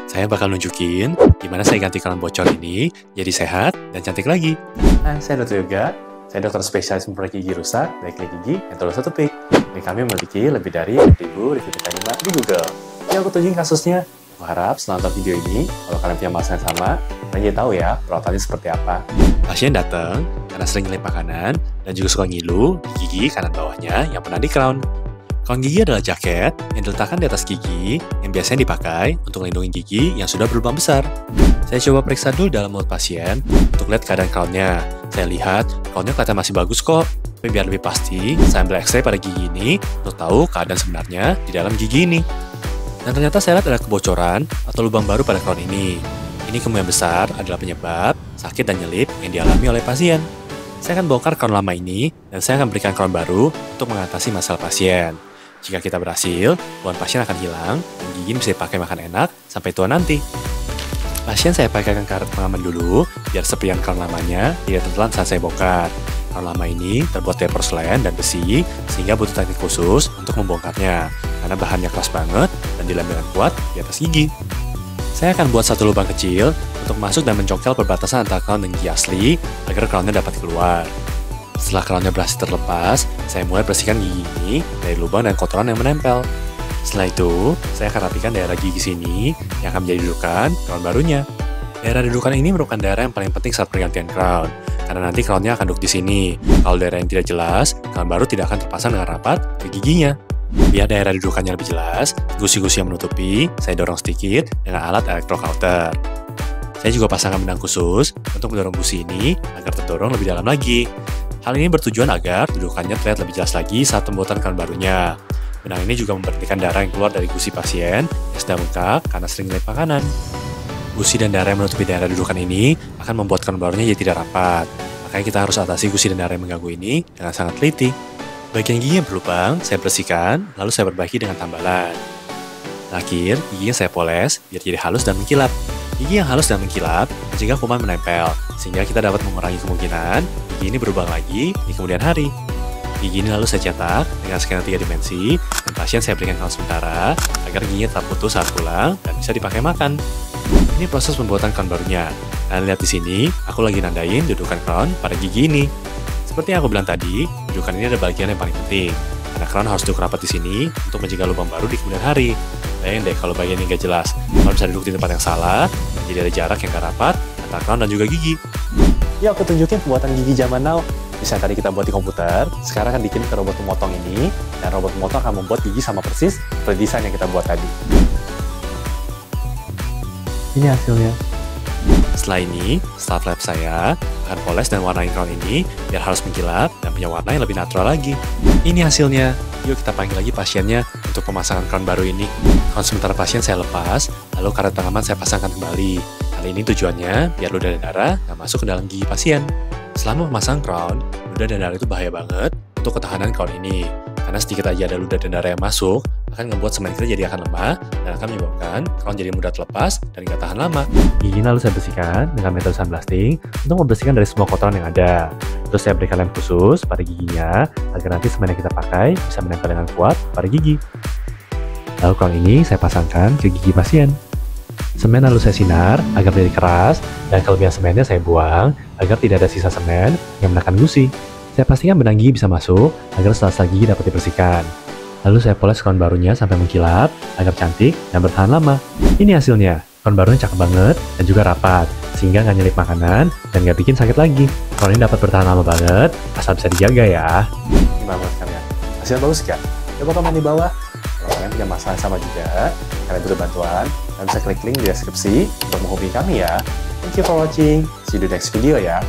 saya bakal nunjukin gimana saya ganti crown bocor ini jadi sehat dan cantik lagi. Hai, saya Dr. Yoga. Saya dokter spesialis memperbaiki gigi rusak dari klinik gigi Entologi Ortopik. Dan kami memiliki lebih dari 1000 review diterima di Google. Ya, aku tunjukin kasusnya. Aku harap setelah nonton video ini, kalau kalian punya masalah yang sama, kalian jadi tahu ya perawatannya seperti apa. Pasien datang karena sering nyelip makanan dan juga suka ngilu di gigi kanan bawahnya yang pernah di crown. Crown gigi adalah jaket yang diletakkan di atas gigi yang biasanya dipakai untuk melindungi gigi yang sudah berlubang besar. Saya coba periksa dulu dalam mulut pasien untuk lihat keadaan crownnya. Saya lihat crownnya kelihatan masih bagus kok. Tapi biar lebih pasti, saya ambil X-ray pada gigi ini untuk tahu keadaan sebenarnya di dalam gigi ini. Dan ternyata saya lihat ada kebocoran atau lubang baru pada crown ini. Ini kemungkinan besar adalah penyebab sakit dan nyelip yang dialami oleh pasien. Saya akan bongkar crown lama ini dan saya akan berikan crown baru untuk mengatasi masalah pasien. Jika kita berhasil, keluhan pasien akan hilang dan gigi bisa dipakai makan enak sampai tua nanti. Pasien saya pakaikan karet pengaman dulu biar serpihan crown lamanya tidak tertelan saat saya bongkar. Crown lama ini terbuat dari porselen dan besi sehingga butuh teknik khusus untuk membongkarnya karena bahannya keras banget dan dilem dengan kuat di atas gigi. Saya akan buat satu lubang kecil untuk masuk dan mencongkel perbatasan antara crown dan gigi asli agar crownnya dapat keluar. Setelah crownnya berhasil terlepas, saya mulai bersihkan gigi ini dari lubang dan kotoran yang menempel. Setelah itu, saya akan rapikan daerah gigi sini yang akan menjadi dudukan crown barunya. Daerah dudukan ini merupakan daerah yang paling penting saat pergantian crown, karena nanti crownnya akan duduk di sini. Kalau daerah yang tidak jelas, crown baru tidak akan terpasang dengan rapat ke giginya. Biar daerah dudukannya lebih jelas, gusi-gusi yang menutupi, saya dorong sedikit dengan alat electrocauter. Saya juga pasangkan benang khusus untuk mendorong gusi ini agar terdorong lebih dalam lagi. Hal ini bertujuan agar dudukannya terlihat lebih jelas lagi saat pembuatan crown barunya. Benang ini juga memberhentikan darah yang keluar dari gusi pasien yang sedang bengkak karena sering nyelip makanan. Gusi dan darah yang menutupi daerah dudukan ini akan membuat crown barunya jadi tidak rapat. Makanya kita harus atasi gusi dan darah yang mengganggu ini dengan sangat teliti. Bagian gigi yang berlubang saya bersihkan, lalu saya perbaiki dengan tambalan. Terakhir, giginya saya poles biar jadi halus dan mengkilap. Gigi yang halus dan mengkilap mencegah kuman menempel, sehingga kita dapat mengurangi kemungkinan gigi ini berlubang lagi di kemudian hari. Gigi ini lalu saya cetak dengan skena 3 dimensi, dan pasien saya berikan crown sementara agar giginya tetap putus saat pulang dan bisa dipakai makan. Ini proses pembuatan crown barunya. Kalian lihat di sini, aku lagi nandain dudukan crown pada gigi ini. Seperti yang aku bilang tadi, dudukan ini ada bagian yang paling penting, karena crown harus duduk rapat di sini untuk mencegah lubang baru di kemudian hari. Bayangin deh kalau bagian ini nggak jelas, crown bisa duduk di tempat yang salah, dan jadi ada jarak yang nggak rapat antara crown dan juga gigi. Yuk aku tunjukin pembuatan gigi zaman now. Bisa tadi kita buat di komputer, sekarang akan dikirim ke robot pemotong ini, dan robot pemotong akan membuat gigi sama persis seperti desain yang kita buat tadi. Ini hasilnya. Setelah ini, staff lab saya akan poles dan warnai crown ini biar halus mengkilap dan punya warna yang lebih natural lagi. Ini hasilnya. Yuk kita panggil lagi pasiennya untuk pemasangan crown baru ini. Crown sementara pasien saya lepas, lalu karet pengaman saya pasangkan kembali. Kali ini tujuannya biar ludah dan darah nggak masuk ke dalam gigi pasien. Selama memasang crown, ludah dan darah itu bahaya banget untuk ketahanan crown ini. Karena sedikit aja ada ludah dan darah yang masuk, akan membuat semen kita jadi akan lemah dan akan menyebabkan crown jadi mudah terlepas dan nggak tahan lama. Gigi lalu saya bersihkan dengan metode sandblasting untuk membersihkan dari semua kotoran yang ada. Terus saya berikan lem khusus pada giginya agar nanti semen yang kita pakai bisa menempel dengan kuat pada gigi. Lalu crown ini saya pasangkan ke gigi pasien. Semen lalu saya sinar agar menjadi keras dan kelebihan semennya saya buang agar tidak ada sisa semen yang menekan gusi. Saya pastikan benang gigi bisa masuk agar sela-sela gigi dapat dibersihkan. Lalu saya poles crown barunya sampai mengkilap agar cantik dan bertahan lama. Ini hasilnya. Crown barunya cakep banget dan juga rapat, sehingga nggak nyelip makanan dan nggak bikin sakit lagi. Crown ini dapat bertahan lama banget, asal bisa dijaga ya. Gimana menurut kalian? Hasilnya bagus gak? Coba komen di bawah. Kalau kalian punya masalah yang sama juga, kalian butuh bantuan, kalian bisa klik link di deskripsi untuk menghubungi kami ya. Thank you for watching. See you di next video ya.